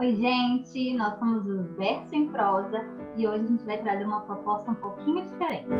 Oi, gente! Nós somos o Verso em Prosa e hoje a gente vai trazer uma proposta um pouquinho diferente.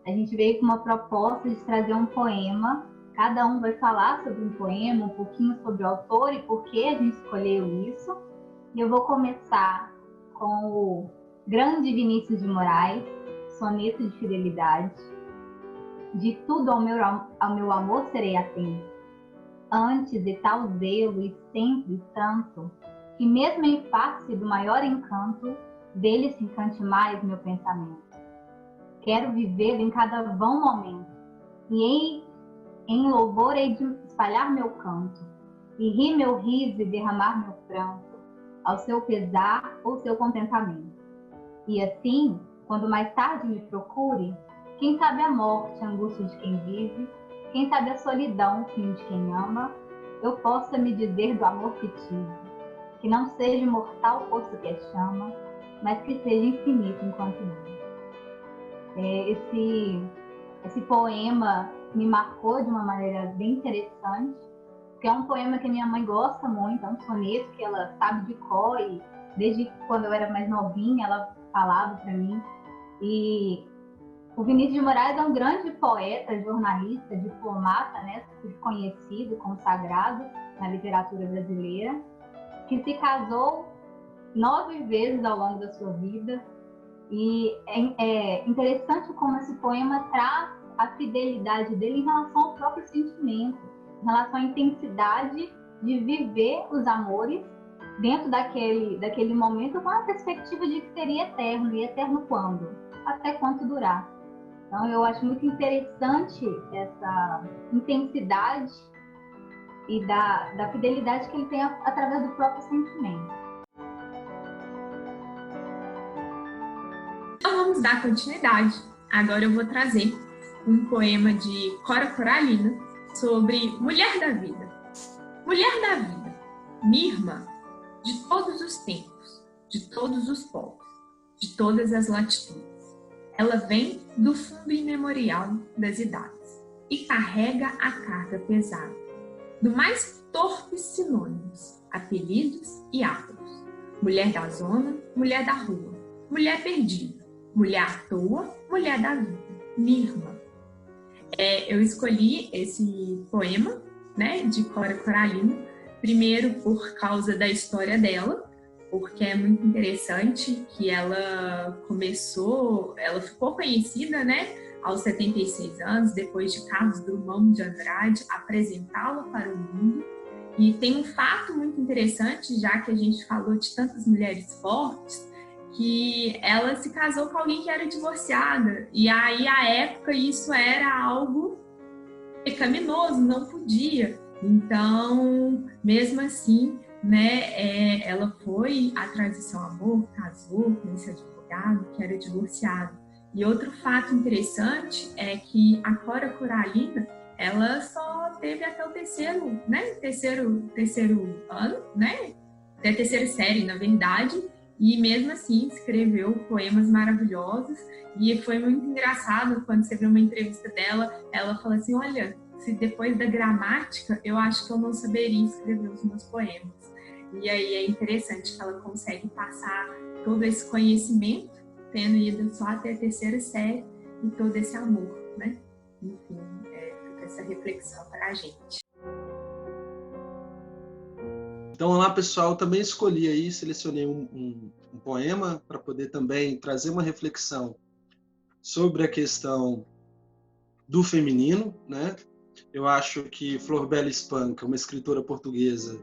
A gente veio com uma proposta de trazer um poema. Cada um vai falar sobre um poema, um pouquinho sobre o autor e por que a gente escolheu isso. E eu vou começar com o grande Vinícius de Moraes, Soneto de Fidelidade. De tudo ao meu amor serei atento. Antes de tal zelo e sempre tanto, que mesmo em face do maior encanto, dele se encante mais meu pensamento. Quero viver em cada vão momento, e em louvor hei de espalhar meu canto, e rir meu riso e derramar meu pranto, ao seu pesar ou seu contentamento. E assim, quando mais tarde me procure, quem sabe a morte, a angústia de quem vive, quem sabe a solidão, fim de quem ama, eu possa me dizer do amor que tive, que não seja imortal posto que é chama, mas que seja infinito enquanto vive. Esse poema me marcou de uma maneira bem interessante, porque é um poema que minha mãe gosta muito, é um soneto que ela sabe de cor, e desde quando eu era mais novinha ela falava para mim. E o Vinícius de Moraes é um grande poeta, jornalista, diplomata, né, conhecido, consagrado na literatura brasileira, que se casou 9 vezes ao longo da sua vida. E é interessante como esse poema traz a fidelidade dele em relação ao próprio sentimento, em relação à intensidade de viver os amores dentro daquele momento com a perspectiva de que seria eterno. E eterno quando? Até quanto durar. Então, eu acho muito interessante essa intensidade e da fidelidade que ele tem através do próprio sentimento. Então, vamos dar continuidade. Agora eu vou trazer um poema de Cora Coralina sobre Mulher da Vida. Mulher da vida, minha irmã, de todos os tempos, de todos os povos, de todas as latitudes. Ela vem do fundo imemorial das idades e carrega a carga pesada do mais torpes sinônimos, apelidos e ápodos. Mulher da zona, mulher da rua, mulher perdida, mulher à toa, mulher da vida, minha irmã. Eu escolhi esse poema, né, de Cora Coralina, primeiro por causa da história dela, porque é muito interessante que ela ficou conhecida, né, aos 76 anos, depois de Carlos Drummond de Andrade apresentá-la para o mundo. E tem um fato muito interessante, já que a gente falou de tantas mulheres fortes, que ela se casou com alguém que era divorciada. E aí, à época, isso era algo pecaminoso, não podia. Então, mesmo assim, né, ela foi atrás do seu amor, casou com esse advogado que era divorciado. E outro fato interessante é que a Cora Coralina, ela só teve até o terceiro ano, né, até a terceira série, na verdade, e mesmo assim escreveu poemas maravilhosos. E foi muito engraçado quando você viu uma entrevista dela, ela falou assim: olha, se depois da gramática, eu acho que eu não saberia escrever os meus poemas. E aí é interessante que ela consegue passar todo esse conhecimento, tendo ido só até a terceira série, e todo esse amor, né? Enfim, fica essa reflexão para a gente. Então, olá pessoal, também escolhi aí, selecionei um poema para poder também trazer uma reflexão sobre a questão do feminino, né? Eu acho que Flor Bela Espanca, uma escritora portuguesa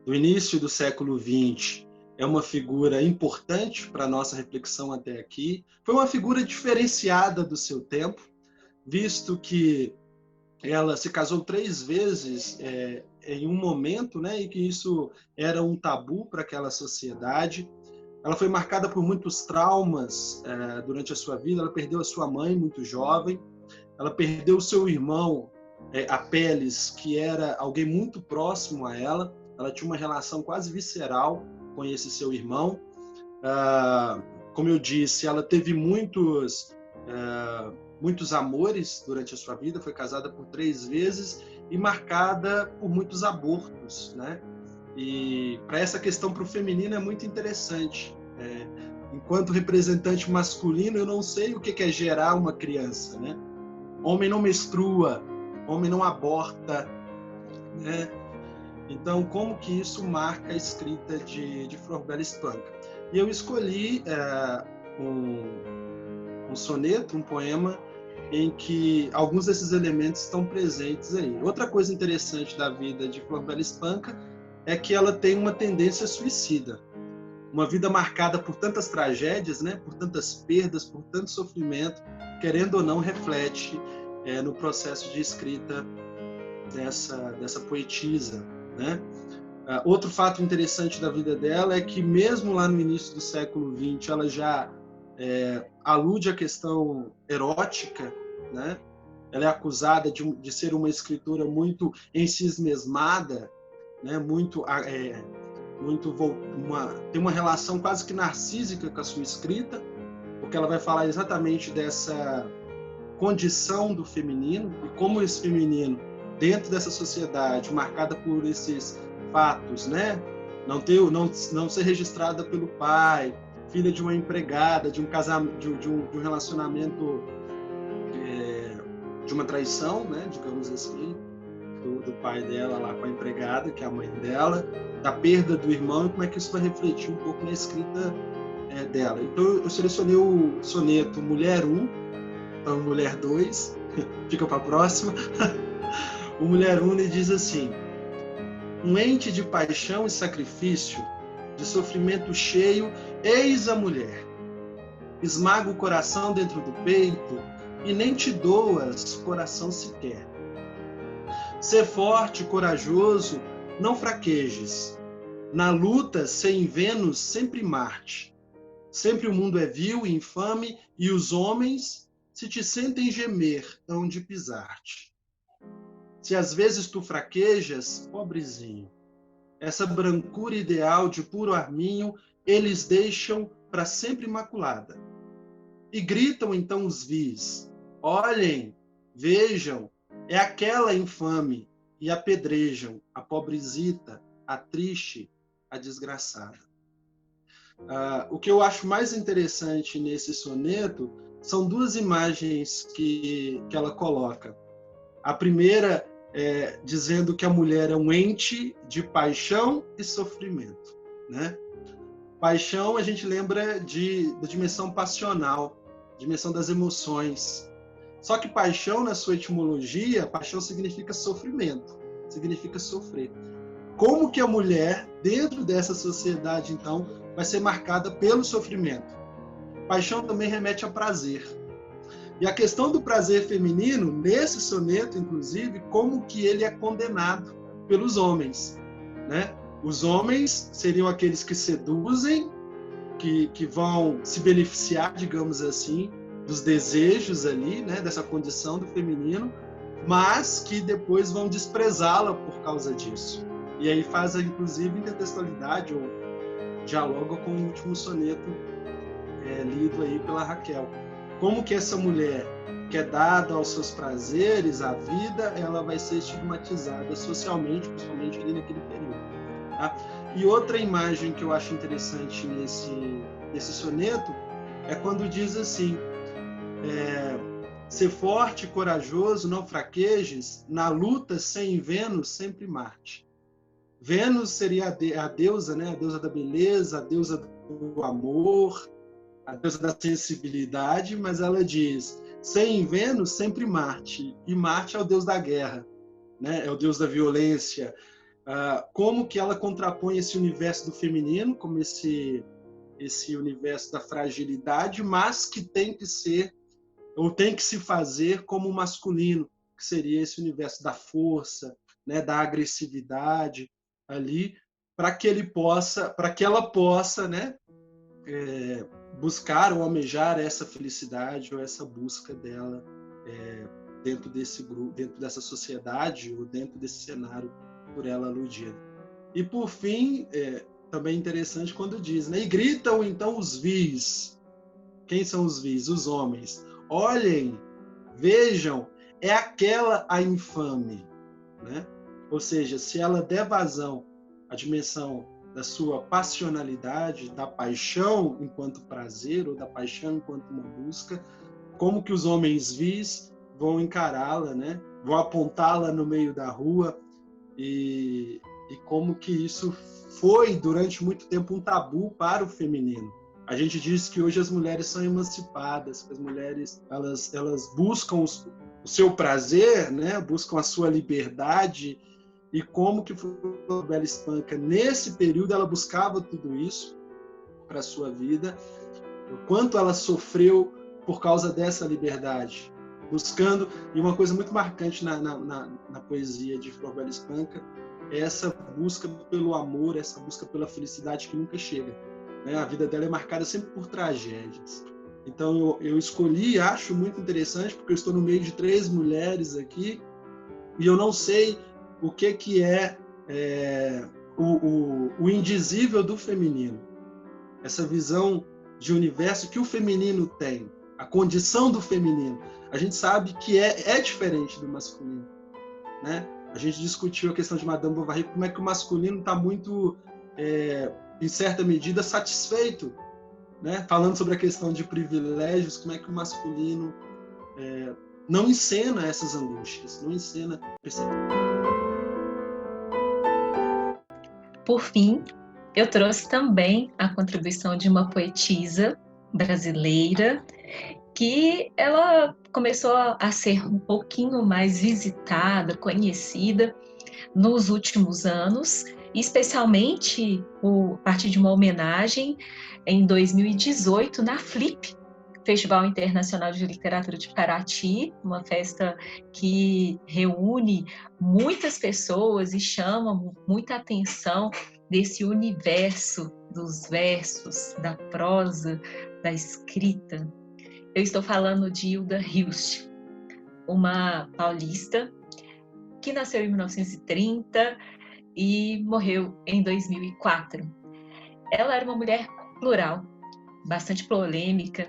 do início do século XX, é uma figura importante para a nossa reflexão até aqui. Foi uma figura diferenciada do seu tempo, visto que ela se casou 3 vezes em um momento, né, em que isso era um tabu para aquela sociedade. Ela foi marcada por muitos traumas durante a sua vida. Ela perdeu a sua mãe muito jovem, ela perdeu o seu irmão, Apelles, que era alguém muito próximo a ela. Ela tinha uma relação quase visceral com esse seu irmão. Como eu disse, ela teve muitos amores durante a sua vida, foi casada por 3 vezes, e marcada por muitos abortos, né? E para essa questão para o feminino é muito interessante. Enquanto representante masculino, eu não sei o que é gerar uma criança, né? Homem não menstrua, homem não aborta, né? Então, como que isso marca a escrita de Flor Bela Espanca? E eu escolhi um soneto, um poema, em que alguns desses elementos estão presentes aí. Outra coisa interessante da vida de Flor Bela Espanca é que ela tem uma tendência suicida. Uma vida marcada por tantas tragédias, né? Por tantas perdas, por tanto sofrimento, querendo ou não, reflete no processo de escrita dessa poetisa, né? Outro fato interessante da vida dela é que, mesmo lá no início do século XX, ela já alude à questão erótica, né? Ela é acusada de ser uma escritora muito ensimismada, né? Tem uma relação quase que narcísica com a sua escrita, porque ela vai falar exatamente dessa condição do feminino e como esse feminino, dentro dessa sociedade marcada por esses fatos, né? Não ser registrada pelo pai, filha de uma empregada, de um casamento, de um relacionamento, de uma traição, né? Digamos assim, do pai dela lá com a empregada, que é a mãe dela, da perda do irmão, e como é que isso vai refletir um pouco na escrita dela. Então, eu selecionei o soneto Mulher 1, então Mulher 2, fica para a próxima. O Mulher 1 ele diz assim: um ente de paixão e sacrifício, de sofrimento cheio, eis a mulher. Esmaga o coração dentro do peito e nem te doas coração sequer. Sê forte e corajoso, não fraquejes. Na luta, sem Vênus, sempre Marte. Sempre o mundo é vil e infame, e os homens, se te sentem gemer, hão de pisar-te. Se às vezes tu fraquejas, pobrezinho, essa brancura ideal de puro arminho, eles deixam para sempre imaculada. E gritam então os vis: olhem, vejam, é aquela infame, e apedrejam a pobrezita, a triste, a desgraçada. O que eu acho mais interessante nesse soneto são duas imagens que ela coloca. A primeira é dizendo que a mulher é um ente de paixão e sofrimento, né? Paixão, a gente lembra da dimensão passional, dimensão das emoções. Só que paixão, na sua etimologia, paixão significa sofrimento, significa sofrer. Como que a mulher, dentro dessa sociedade, então, vai ser marcada pelo sofrimento? Paixão também remete a prazer. E a questão do prazer feminino, nesse soneto, inclusive, como que ele é condenado pelos homens, né? Os homens seriam aqueles que seduzem, que vão se beneficiar, digamos assim, dos desejos ali, né, dessa condição do feminino, mas que depois vão desprezá-la por causa disso. E aí faz, inclusive, intertextualidade, ou dialoga com o último soneto lido aí pela Raquel. Como que essa mulher, que é dada aos seus prazeres, à vida, ela vai ser estigmatizada socialmente, principalmente ali naquele período. Tá? E outra imagem que eu acho interessante nesse soneto é quando diz assim: ser forte e corajoso, não fraquejes, na luta sem Vênus, sempre Marte. Vênus seria a deusa, né? A deusa da beleza, a deusa do amor, a deusa da sensibilidade, mas ela diz: sem Vênus, sempre Marte. E Marte é o deus da guerra, né? É o deus da violência. Como que ela contrapõe esse universo do feminino, como esse universo da fragilidade, mas que tem que ser, ou tem que se fazer como o masculino, que seria esse universo da força, né? Da agressividade ali, para que ela possa, né? Buscar ou almejar essa felicidade ou essa busca dela dentro desse grupo, dentro dessa sociedade ou dentro desse cenário por ela aludido. E por fim, também interessante quando diz, né? E gritam então os vis. Quem são os vis? Os homens. Olhem, vejam, é aquela a infame. né? Ou seja, se ela der vazão à dimensão da sua passionalidade, da paixão enquanto prazer ou da paixão enquanto uma busca, como que os homens vis vão encará-la, né? Vão apontá-la no meio da rua e como que isso foi durante muito tempo um tabu para o feminino. A gente diz que hoje as mulheres são emancipadas, que as mulheres elas buscam o seu prazer, né? Buscam a sua liberdade, e como que Floribela Espanca, nesse período, ela buscava tudo isso para a sua vida, o quanto ela sofreu por causa dessa liberdade, buscando, e uma coisa muito marcante na poesia de Floribela Espanca é essa busca pelo amor, essa busca pela felicidade que nunca chega, né? A vida dela é marcada sempre por tragédias. Então eu escolhi, acho muito interessante, porque eu estou no meio de 3 mulheres aqui, e eu não sei o que é o indizível do feminino, essa visão de universo que o feminino tem, a condição do feminino. A gente sabe que é diferente do masculino, né? A gente discutiu a questão de Madame Bovary, como é que o masculino está muito, em certa medida, satisfeito, né? Falando sobre a questão de privilégios, como é que o masculino não encena essas angústias, não encena percepções. Por fim, eu trouxe também a contribuição de uma poetisa brasileira que ela começou a ser um pouquinho mais visitada, conhecida nos últimos anos, especialmente a partir de uma homenagem em 2018 na Flip, Festival Internacional de Literatura de Paraty, uma festa que reúne muitas pessoas e chama muita atenção desse universo dos versos, da prosa, da escrita. Eu estou falando de Hilda Hilst, uma paulista que nasceu em 1930 e morreu em 2004. Ela era uma mulher plural, bastante polêmica.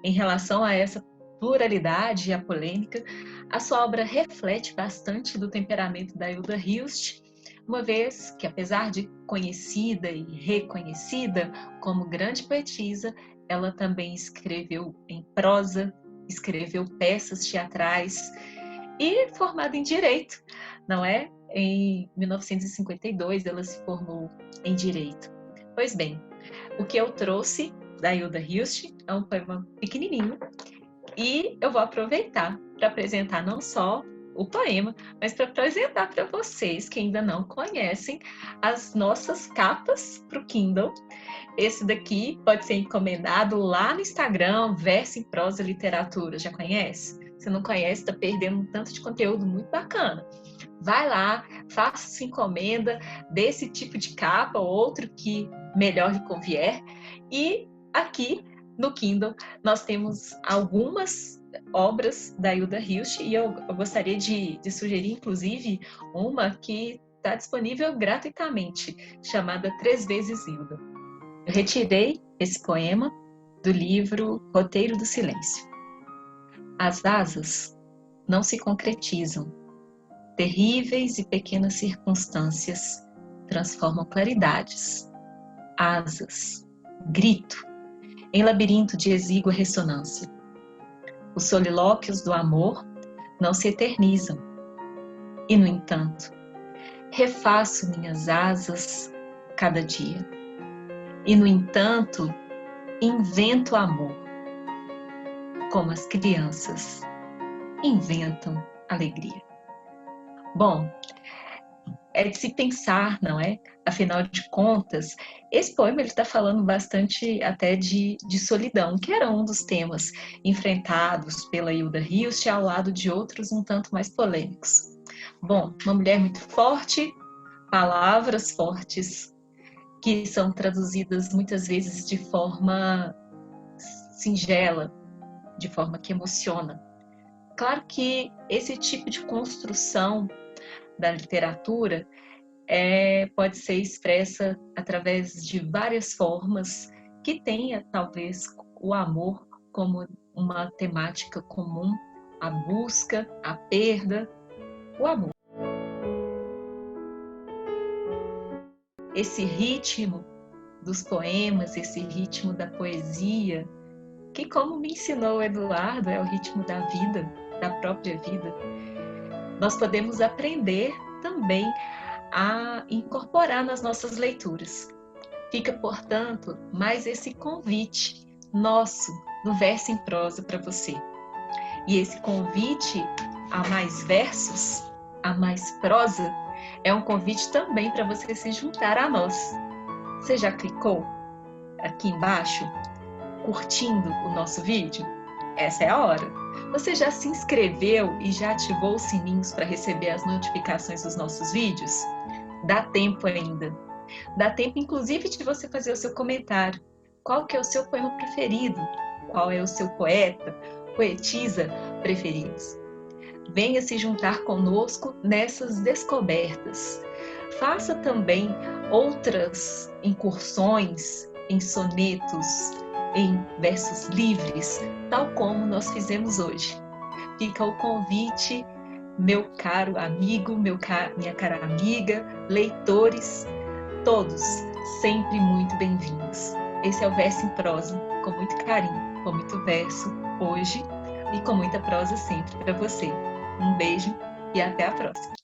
Em relação a essa pluralidade e a polêmica, a sua obra reflete bastante do temperamento da Hilda Hilst, uma vez que, apesar de conhecida e reconhecida como grande poetisa, ela também escreveu em prosa, escreveu peças teatrais e formada em Direito, não é? Em 1952 ela se formou em Direito. Pois bem, o que eu trouxe da Hilda Hilst é um poema pequenininho e eu vou aproveitar para apresentar não só o poema, mas para apresentar para vocês que ainda não conhecem as nossas capas para o Kindle. Esse daqui pode ser encomendado lá no Instagram, Verso em Prosa Literatura. Já conhece? Se não conhece, está perdendo um tanto de conteúdo muito bacana. Vai lá, faça sua encomenda desse tipo de capa ou outro que melhor lhe convier. E aqui no Kindle nós temos algumas obras da Hilda Hilst e eu gostaria de sugerir, inclusive, uma que está disponível gratuitamente, chamada 3 vezes Hilda. Eu retirei esse poema do livro Roteiro do Silêncio. As asas não se concretizam. Terríveis e pequenas circunstâncias transformam claridades. Asas, grito, em labirinto de exígua ressonância. Os solilóquios do amor não se eternizam. E, no entanto, refaço minhas asas cada dia. E, no entanto, invento amor. Como as crianças inventam alegria. Bom, é de se pensar, não é? Afinal de contas, esse poema está falando bastante até de solidão, que era um dos temas enfrentados pela Hilda Hilst ao lado de outros um tanto mais polêmicos. Bom, uma mulher muito forte, palavras fortes, que são traduzidas muitas vezes de forma singela, de forma que emociona. Claro que esse tipo de construção da literatura pode ser expressa através de várias formas que tenha, talvez, o amor como uma temática comum, a busca, a perda, o amor. esse ritmo dos poemas, esse ritmo da poesia, que, como me ensinou o Eduardo, é o ritmo da vida, da própria vida, nós podemos aprender também a incorporar nas nossas leituras. Fica, portanto, mais esse convite nosso no Verso em Prosa para você. E esse convite a mais versos, a mais prosa, é um convite também para você se juntar a nós. Você já clicou aqui embaixo, curtindo o nosso vídeo? Essa é a hora. Você já se inscreveu e já ativou os sininhos para receber as notificações dos nossos vídeos? Dá tempo ainda. Dá tempo, inclusive, de você fazer o seu comentário. Qual que é o seu poema preferido? Qual é o seu poeta, poetisa preferidos? Venha se juntar conosco nessas descobertas. Faça também outras incursões em sonetos, em versos livres, tal como nós fizemos hoje. Fica o convite, meu caro amigo, minha cara amiga, leitores, todos sempre muito bem-vindos. Esse é o Verso em Prosa, com muito carinho, com muito verso hoje e com muita prosa sempre para você. Um beijo e até a próxima!